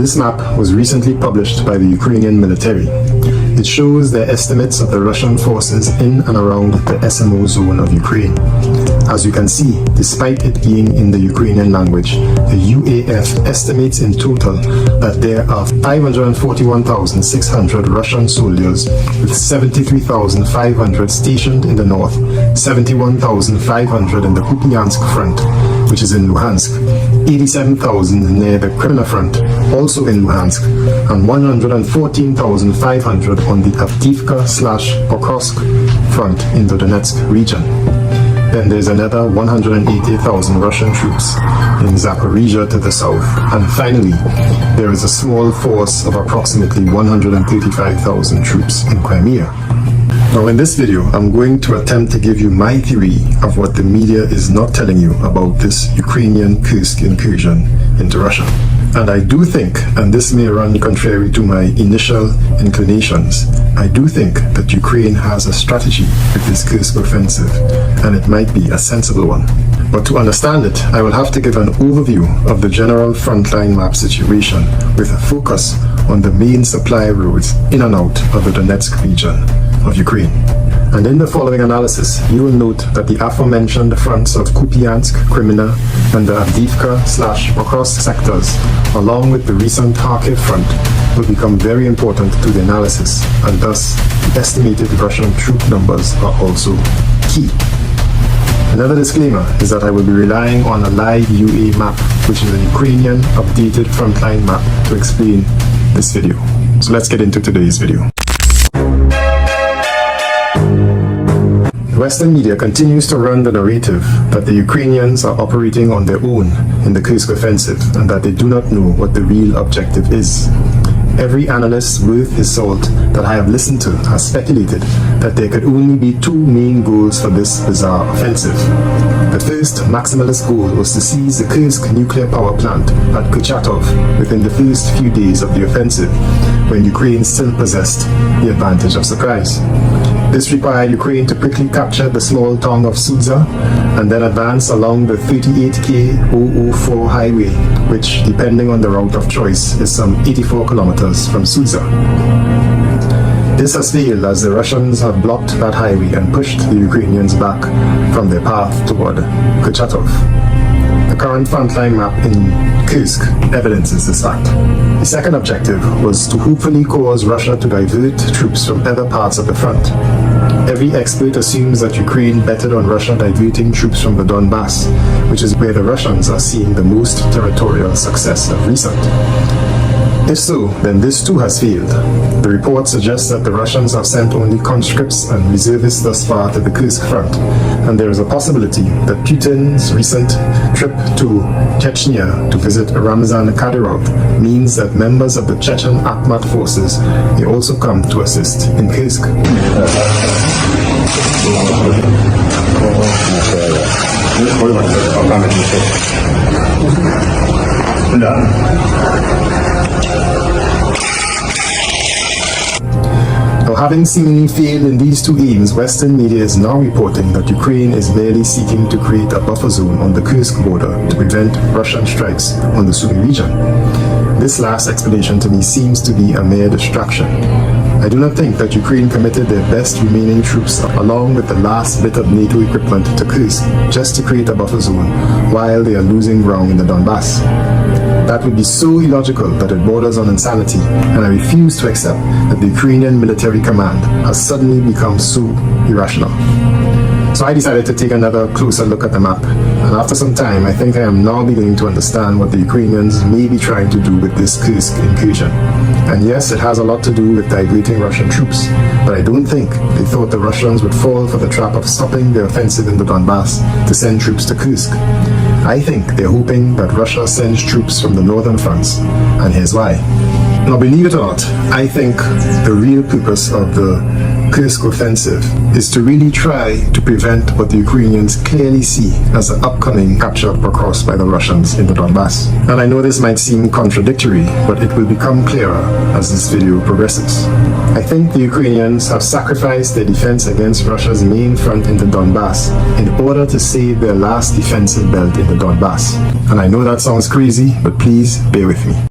This map was recently published by the Ukrainian military. It shows their estimates of the Russian forces in and around the SMO zone of Ukraine. As you can see, despite it being in the Ukrainian language, the UAF estimates in total that there are 541,600 Russian soldiers, with 73,500 stationed in the north, 71,500 in the Kupiansk front, which is in Luhansk, 87,000 near the Crimea front, also in Luhansk, and 114,500 on the Avdiivka/Pokrovsk front in the Donetsk region. Then there's another 180,000 Russian troops in Zaporizhia to the south. And finally, there is a small force of approximately 135,000 troops in Crimea. Now in this video, I'm going to attempt to give you my theory of what the media is not telling you about this Ukrainian Kursk incursion into Russia. And I do think, and this may run contrary to my initial inclinations, I do think that Ukraine has a strategy with this Kursk offensive, and it might be a sensible one. But to understand it, I will have to give an overview of the general frontline map situation with a focus on the main supply roads in and out of the Donetsk region of Ukraine. And in the following analysis, you will note that the aforementioned fronts of Kupiansk, Crimea, and the Avdiivka/Pokrovsk sectors, along with the recent Kharkiv front, will become very important to the analysis, and thus the estimated Russian troop numbers are also key. Another disclaimer is that I will be relying on a live UA map, which is a Ukrainian updated frontline map, to explain this video. So let's get into today's video. Western media continues to run the narrative that the Ukrainians are operating on their own in the Kursk offensive and that they do not know what the real objective is. Every analyst worth his salt that I have listened to has speculated that there could only be two main goals for this bizarre offensive. The first maximalist goal was to seize the Kursk nuclear power plant at Kurchatov within the first few days of the offensive, when Ukraine still possessed the advantage of surprise. This required Ukraine to quickly capture the small town of Sudza and then advance along the 38K 004 highway, which, depending on the route of choice, is some 84 kilometers from Sudza. This has failed as the Russians have blocked that highway and pushed the Ukrainians back from their path toward Kurchatov. The current frontline map in Kursk evidences this fact. The second objective was to hopefully cause Russia to divert troops from other parts of the front. Every expert assumes that Ukraine betted on Russia diverting troops from the Donbass, which is where the Russians are seeing the most territorial success of recent. If so, then this too has failed. The report suggests that the Russians have sent only conscripts and reservists thus far to the Kursk front, and there is a possibility that Putin's recent trip to Chechnya to visit Ramzan Kadyrov means that members of the Chechen Akhmat forces may also come to assist in Kursk. Now, having seemingly failed in these two aims, Western media is now reporting that Ukraine is merely seeking to create a buffer zone on the Kursk border to prevent Russian strikes on the Sumy region. This last explanation to me seems to be a mere distraction. I do not think that Ukraine committed their best remaining troops along with the last bit of NATO equipment to Kursk just to create a buffer zone while they are losing ground in the Donbass. That would be so illogical that it borders on insanity, and I refuse to accept that the Ukrainian military command has suddenly become so irrational. So I decided to take another closer look at the map, and after some time I think I am now beginning to understand what the Ukrainians may be trying to do with this Kursk incursion. And yes, it has a lot to do with diverting Russian troops, but I don't think they thought the Russians would fall for the trap of stopping their offensive in the Donbass to send troops to Kursk. I think they're hoping that Russia sends troops from the northern fronts, and here's why. Now, believe it or not, I think the real purpose of the Kursk offensive is to really try to prevent what the Ukrainians clearly see as the upcoming capture of Pokrovsk by the Russians in the Donbass. And I know this might seem contradictory, but it will become clearer as this video progresses. I think the Ukrainians have sacrificed their defense against Russia's main front in the Donbass in order to save their last defensive belt in the Donbass. And I know that sounds crazy, but please bear with me.